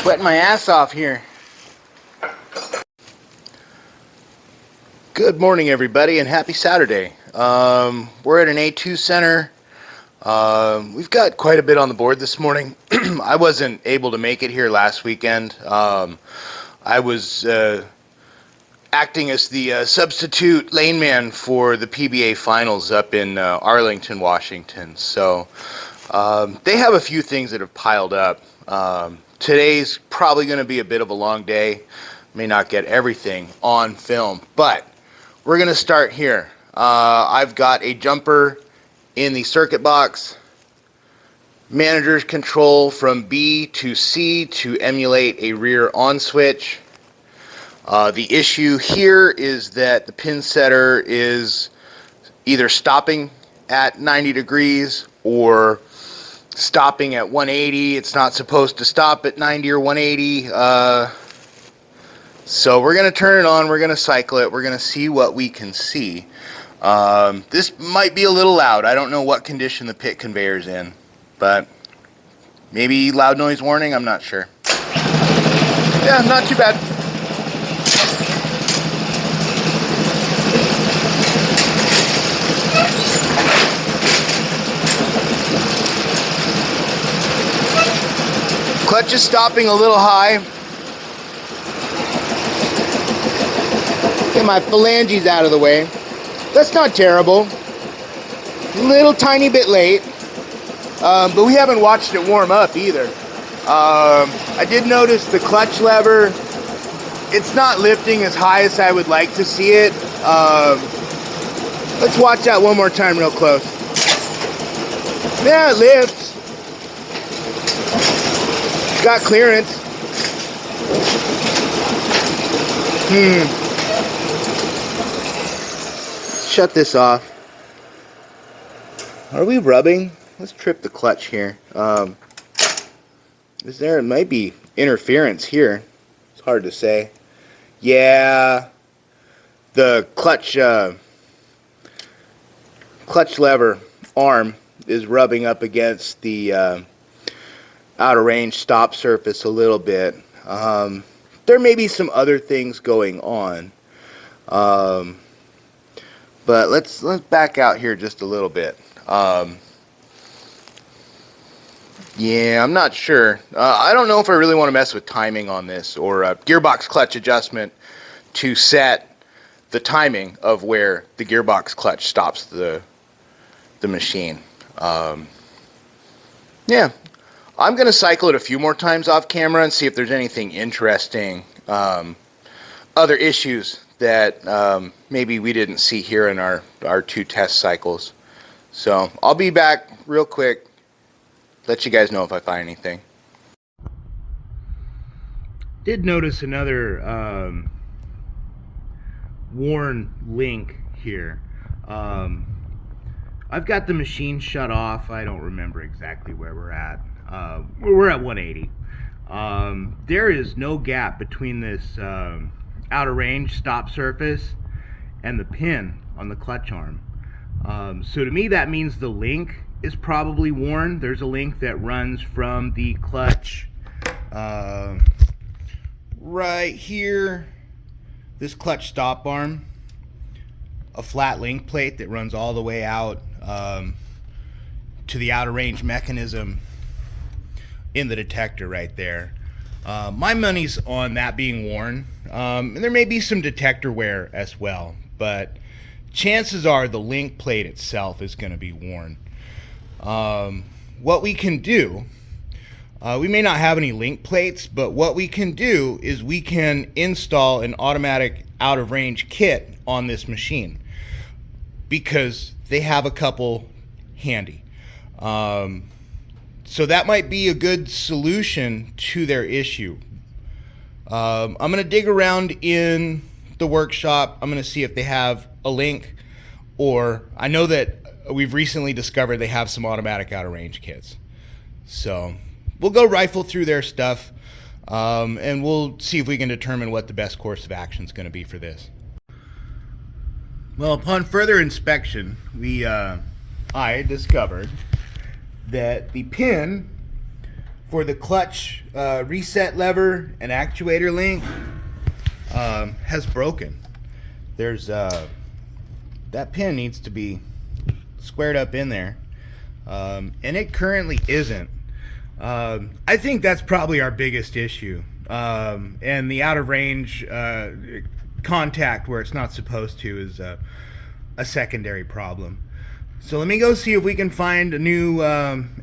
Sweating my ass off here. Good morning, everybody, and happy Saturday. We're at an A2 center. We've got quite a bit on the board this morning. I wasn't able to make it here last weekend. I was acting as the substitute lane man for the PBA finals up in Arlington, Washington. So they have a few things that have piled up. Today's probably going to be a bit of a long day. May not get everything on film, but we're going to start here. I've got a jumper in the circuit box, manager's control from B to C to emulate a rear on switch. The issue here is that the pin setter is either stopping at 90 degrees or stopping at 180. It's not supposed to stop at 90 or 180. So we're going to turn it on. We're going to cycle it. We're going to see what we can see. This might be a little loud. I don't know what condition the pit conveyor's in, but maybe loud noise warning. I'm not sure. Yeah, not too bad. Clutch is stopping a little high. Get my phalanges out of the way. That's not terrible. Little tiny bit late. But we haven't watched it warm up either. I did notice the clutch lever. It's not lifting as high as I would like to see it. Let's watch that one more time real close. Yeah, it lifts. Got clearance. Shut this off. Are we rubbing? Let's trip the clutch here. Is there? It might be interference here. It's hard to say. Yeah, the clutch lever arm is rubbing up against the out of range stop surface a little bit. There may be some other things going on, but let's back out here just a little bit. Yeah, I'm not sure. I don't know if I really want to mess with timing on this or gearbox clutch adjustment to set the timing of where the gearbox clutch stops the machine. Yeah. I'm going to cycle it a few more times off camera and see if there's anything interesting, other issues that maybe we didn't see here in our two test cycles. So I'll be back real quick, let you guys know if I find anything. Did notice another worn link here. I've got the machine shut off. I don't remember exactly where we're at. We're at 180. There is no gap between this outer range stop surface and the pin on the clutch arm. So to me that means the link is probably worn. There's a link that runs from the clutch right here, this clutch stop arm, a flat link plate that runs all the way out to the outer range mechanism in the detector right there. My money's on that being worn. And there may be some detector wear as well, but chances are the link plate itself is going to be worn. What we can do, we may not have any link plates, but what we can do is we can install an automatic out of range kit on this machine because they have a couple handy. So that might be a good solution to their issue. I'm going to dig around in the workshop. I'm going to see if they have a link, or I know that we've recently discovered they have some automatic out of range kits. So we'll go rifle through their stuff, and we'll see if we can determine what the best course of action is going to be for this. Well, upon further inspection, I discovered that the pin for the clutch reset lever and actuator link has broken. There's that pin needs to be squared up in there, and it currently isn't. I think that's probably our biggest issue, and the out of range contact where it's not supposed to is a secondary problem. So let me go see if we can find a new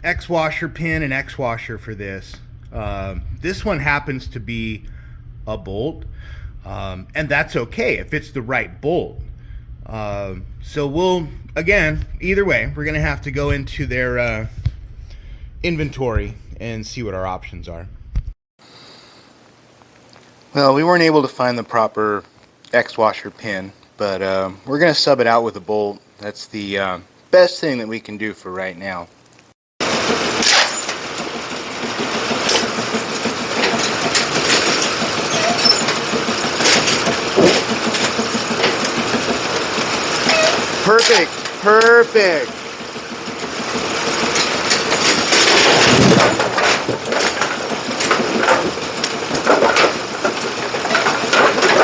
X washer pin and X washer for this. This one happens to be a bolt, and that's okay if it's the right bolt. So we'll, again, either way, we're gonna have to go into their inventory and see what our options are. Well, we weren't able to find the proper X washer pin, but we're gonna sub it out with a bolt. That's the best thing that we can do for right now. Perfect, perfect.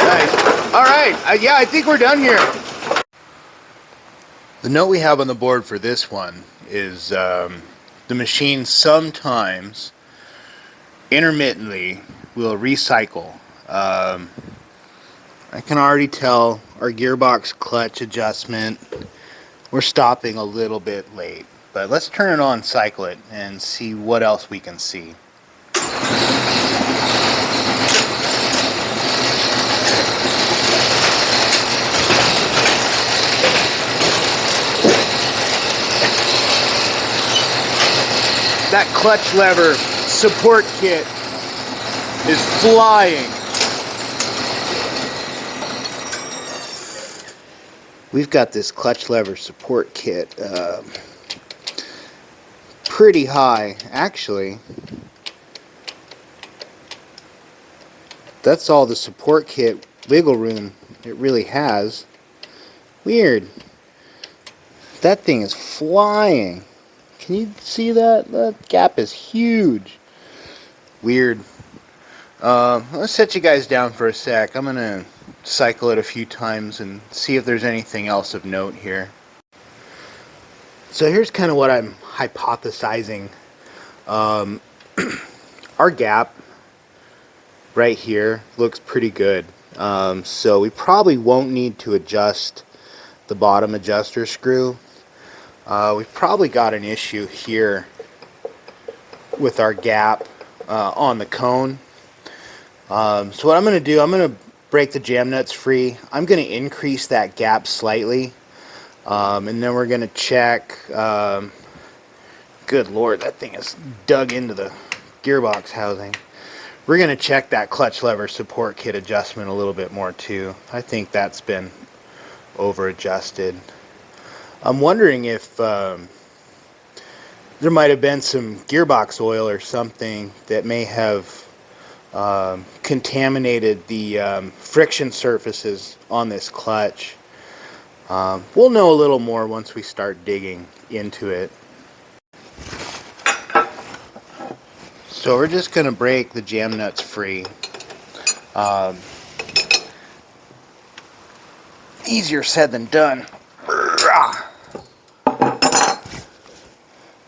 Nice. All right, yeah, I think we're done here. The note we have on the board for this one is the machine sometimes, intermittently, will recycle. I can already tell our gearbox clutch adjustment, we're stopping a little bit late. But let's turn it on, cycle it, and see what else we can see. That clutch lever support kit is flying. We've got this clutch lever support kit pretty high, actually. That's all the support kit wiggle room it really has. Weird. That thing is flying. Can you see that? That gap is huge. Weird. Let's set you guys down for a sec. I'm gonna cycle it a few times and see if there's anything else of note here. So here's kind of what I'm hypothesizing. Our gap right here looks pretty good. So we probably won't need to adjust the bottom adjuster screw. We've probably got an issue here with our gap on the cone. So what I'm going to do, I'm going to break the jam nuts free. I'm going to increase that gap slightly, and then we're going to check. Good Lord, that thing is dug into the gearbox housing. We're going to check that clutch lever support kit adjustment a little bit more too. I think that's been over adjusted. I'm wondering if there might have been some gearbox oil or something that may have contaminated the friction surfaces on this clutch. We'll know a little more once we start digging into it. So we're just going to break the jam nuts free. Easier said than done.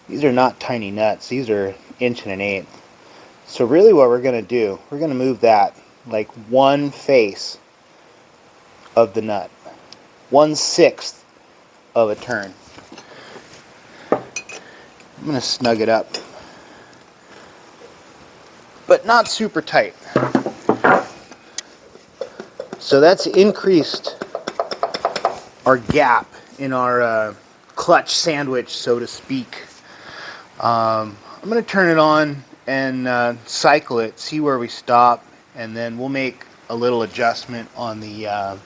These are not tiny nuts. These are 1 1/8 inches. So really what we're going to do, we're going to move that like 1/8 of the nut. 1/6 of a turn. I'm going to snug it up. But not super tight. So that's increased our gap in our clutch sandwich, so to speak. I'm going to turn it on and cycle it, see where we stop, and then we'll make a little adjustment on the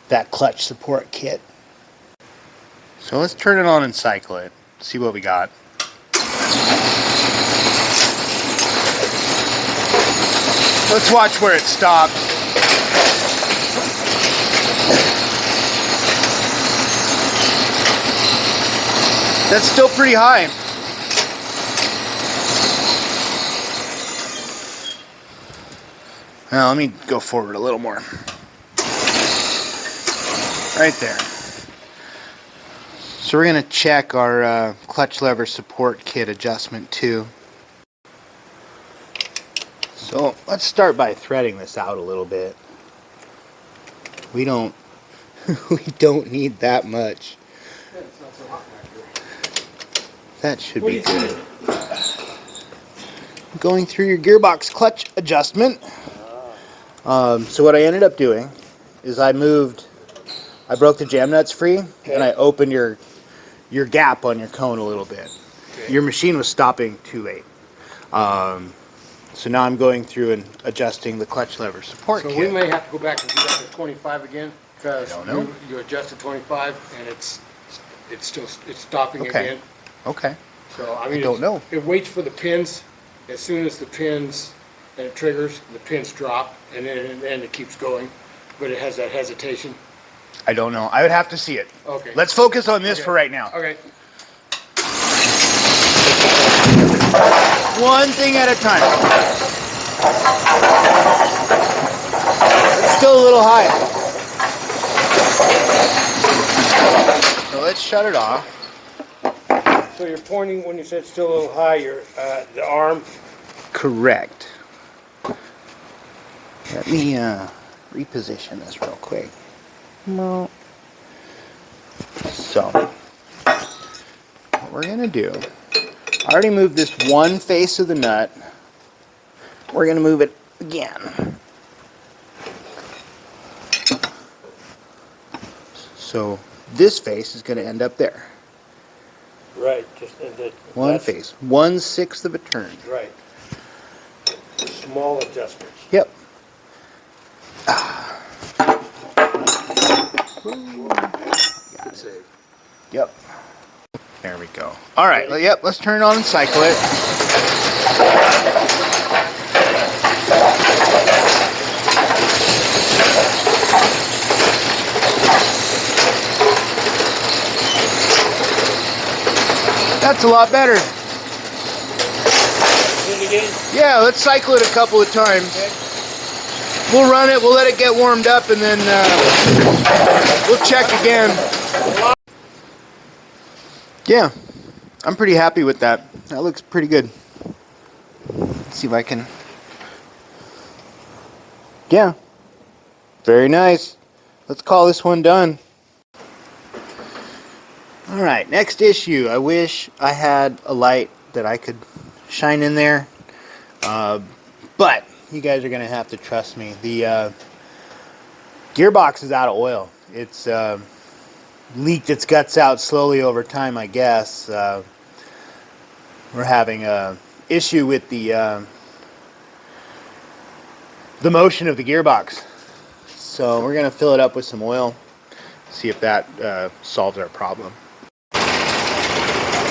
that clutch support kit. So let's turn it on and cycle it, see what we got. Let's watch where it stops. That's still pretty high. Now, let me go forward a little more. Right there. So we're going to check our clutch lever support kit adjustment too. So let's start by threading this out a little bit. We don't need that much. That should be good. Going through your gearbox clutch adjustment. So what I ended up doing is I broke the jam nuts free, and I opened your gap on your cone a little bit. Okay. Your machine was stopping too late. So now I'm going through and adjusting the clutch lever support kit. So we may have to go back and do that at 25 again, because you adjusted 25 and it's stopping again. Okay. So I mean, I don't know. It waits for the pins. As soon as the pins and it triggers, the pins drop, and then it keeps going, but it has that hesitation. I don't know. I would have to see it. Okay. Let's focus on this for right now. Okay. One thing at a time. It's still a little high. So let's shut it off. So you're pointing, when you said still a little high, the arm? Correct. Let me reposition this real quick. No. So, what we're going to do, I already moved this one face of the nut. We're going to move it again. So, this face is going to end up there. Right. One face. 1/6 of a turn. Right. Small adjustments. Yep. Good save. Yep. There we go. All right. Yep. Let's turn it on and cycle it. That's a lot better. Yeah, let's cycle it a couple of times. Okay. We'll run it, we'll let it get warmed up, and then we'll check again. Yeah, I'm pretty happy with that. That looks pretty good. Let's see if I can... Yeah, very nice. Let's call this one done. Alright, next issue. I wish I had a light that I could shine in there. But you guys are going to have to trust me. The gearbox is out of oil. It's leaked its guts out slowly over time, I guess. We're having a issue with the motion of the gearbox. So we're going to fill it up with some oil. See if that solves our problem.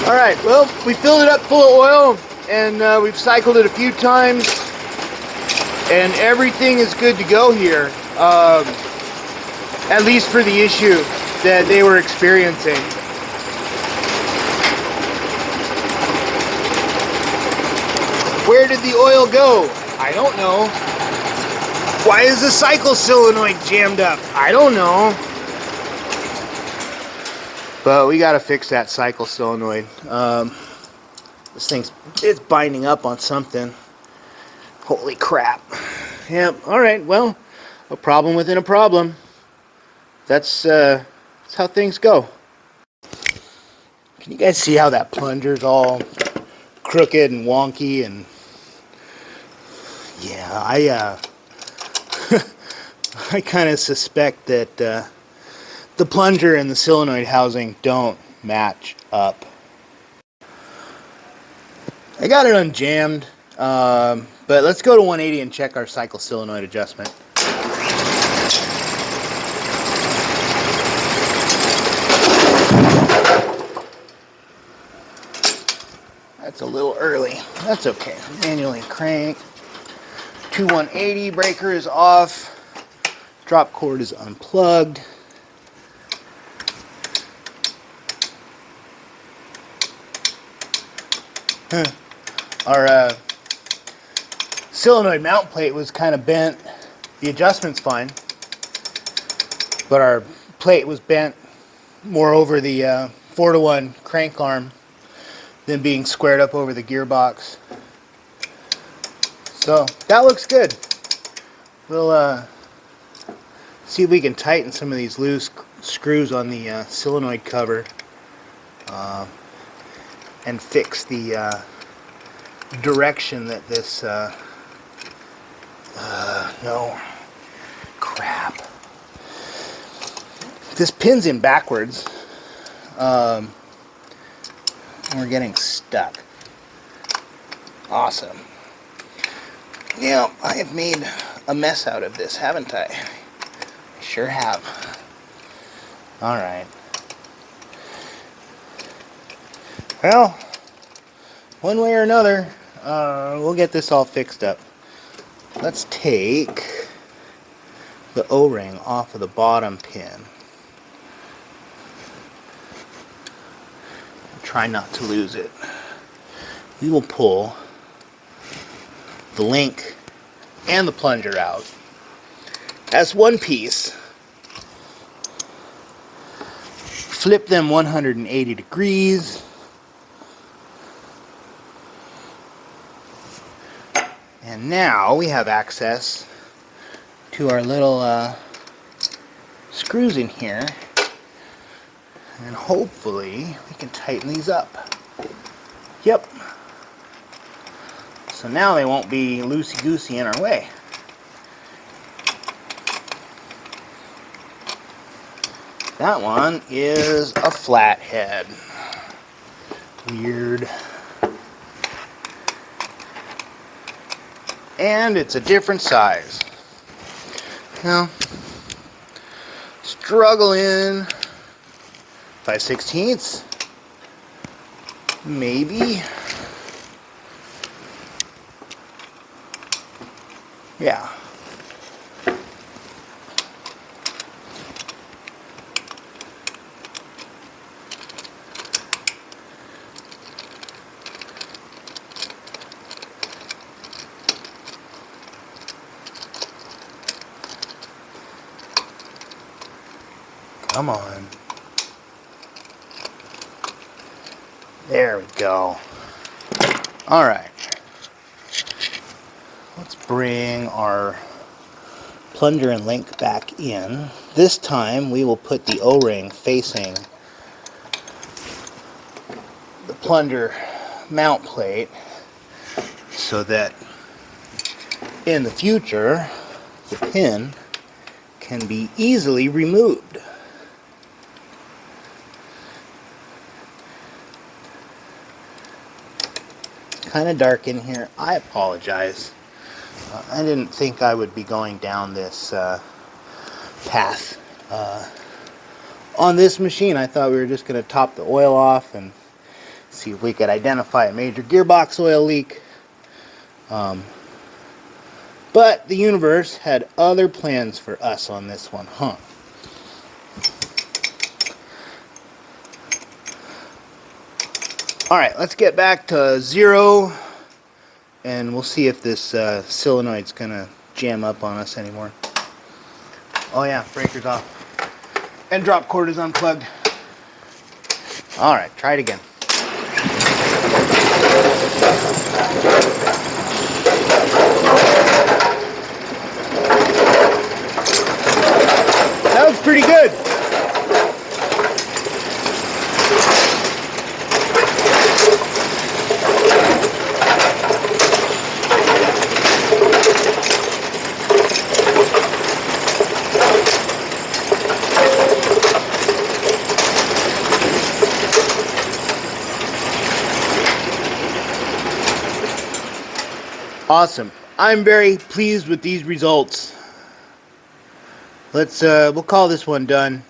Alright, well, we filled it up full of oil, and we've cycled it a few times, and everything is good to go here, at least for the issue that they were experiencing. Where did the oil go? I don't know. Why is the cycle solenoid jammed up? I don't know. But we gotta fix that cycle solenoid. This it's binding up on something. Holy crap. Yep, alright, well, a problem within a problem. That's how things go. Can you guys see how that plunger's all crooked and wonky? And yeah, I kind of suspect that the plunger and the solenoid housing don't match up. I got it unjammed, but let's go to 180 and check our cycle solenoid adjustment. That's a little early. That's okay. Manually crank. 180 breaker is off. Drop cord is unplugged. Our solenoid mount plate was kind of bent. The adjustment's fine, but our plate was bent more over the 4-to-1 crank arm than being squared up over the gearbox. So that looks good. We'll see if we can tighten some of these loose screws on the solenoid cover and fix the direction that this no crap, this pin's in backwards. We're getting stuck. Awesome. Yeah, I have made a mess out of this, haven't I? I sure have. Alright. Well, one way or another, we'll get this all fixed up. Let's take the O-ring off of the bottom pin. Try not to lose it. We will pull the link and the plunger out as one piece. Flip them 180 degrees. And now we have access to our little screws in here. And hopefully we can tighten these up. Yep. So now they won't be loosey-goosey in our way. That one is a flathead. Weird. And it's a different size. Now, struggling 5/16, maybe. Yeah. Come on. There we go. All right. Let's bring our plunger and link back in. This time we will put the O-ring facing the plunger mount plate so that in the future the pin can be easily removed. Kind of dark in here. I apologize. I didn't think I would be going down this path on this machine. I thought we were just going to top the oil off and see if we could identify a major gearbox oil leak. But the universe had other plans for us on this one, huh? Alright, let's get back to 0 and we'll see if this solenoid's gonna jam up on us anymore. Oh yeah, breaker's off. And drop cord is unplugged. Alright, try it again. That was pretty good. Awesome. I'm very pleased with these results. We'll call this one done.